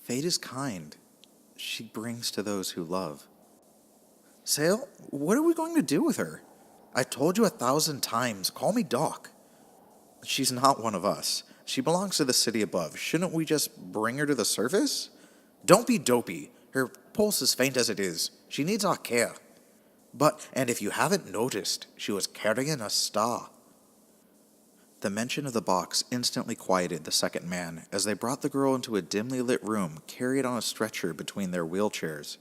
Fate is kind. She brings to those who love. Sale, what are we going to do with her? I told you 1,000 times, call me Doc. She's not one of us. She belongs to the city above. Shouldn't we just bring her to the surface? Don't be dopey. Her pulse is faint as it is. She needs our care. And if you haven't noticed, she was carrying a star. The mention of the box instantly quieted the second man as they brought the girl into a dimly lit room carried on a stretcher between their wheelchairs.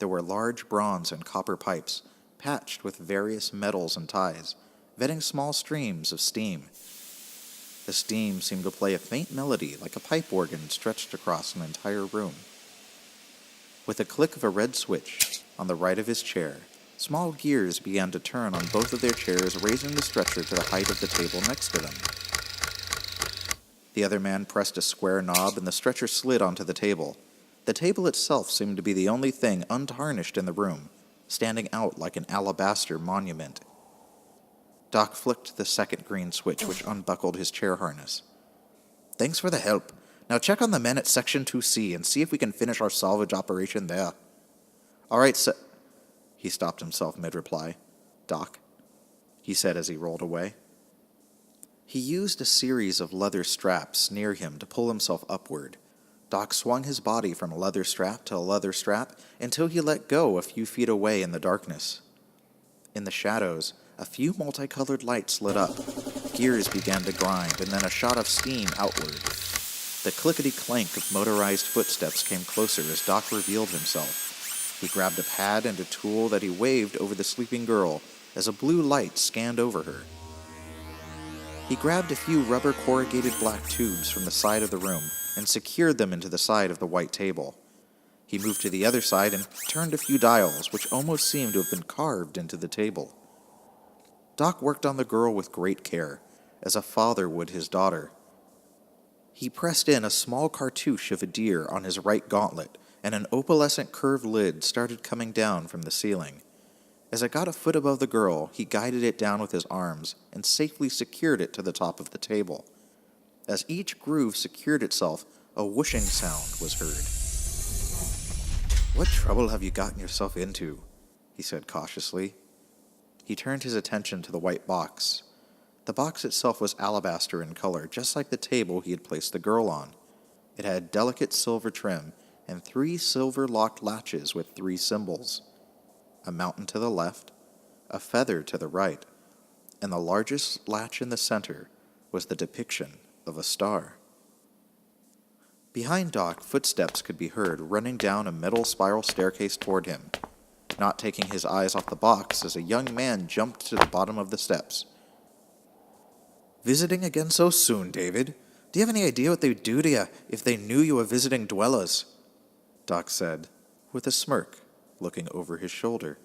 There were large bronze and copper pipes, patched with various metals and ties, venting small streams of steam. The steam seemed to play a faint melody like a pipe organ stretched across an entire room. With a click of a red switch on the right of his chair, small gears began to turn on both of their chairs, raising the stretcher to the height of the table next to them. The other man pressed a square knob and the stretcher slid onto the table. The table itself seemed to be the only thing untarnished in the room, standing out like an alabaster monument. Doc flicked the second green switch, which unbuckled his chair harness. Thanks for the help. Now check on the men at Section 2C and see if we can finish our salvage operation there. All right, He stopped himself mid-reply. Doc, he said as he rolled away. He used a series of leather straps near him to pull himself upward. Doc swung his body from a leather strap to a leather strap until he let go a few feet away in the darkness. In the shadows, a few multicolored lights lit up. Gears began to grind, and then a shot of steam outward. The clickety-clank of motorized footsteps came closer as Doc revealed himself. He grabbed a pad and a tool that he waved over the sleeping girl as a blue light scanned over her. He grabbed a few rubber corrugated black tubes from the side of the room and secured them into the side of the white table. He moved to the other side and turned a few dials, which almost seemed to have been carved into the table. Doc worked on the girl with great care, as a father would his daughter. He pressed in a small cartouche of a deer on his right gauntlet, and an opalescent curved lid started coming down from the ceiling. As it got a foot above the girl, he guided it down with his arms and safely secured it to the top of the table. As each groove secured itself, a whooshing sound was heard. "What trouble have you gotten yourself into?" he said cautiously. He turned his attention to the white box. The box itself was alabaster in color, just like the table he had placed the girl on. It had delicate silver trim and 3 silver-locked latches with 3 symbols. A mountain to the left, a feather to the right, and the largest latch in the center was the depiction of a star. Behind Doc, footsteps could be heard running down a metal spiral staircase toward him, not taking his eyes off the box as a young man jumped to the bottom of the steps. "Visiting again so soon, David? Do you have any idea what they'd do to you if they knew you were visiting dwellers?" Doc said, with a smirk, looking over his shoulder.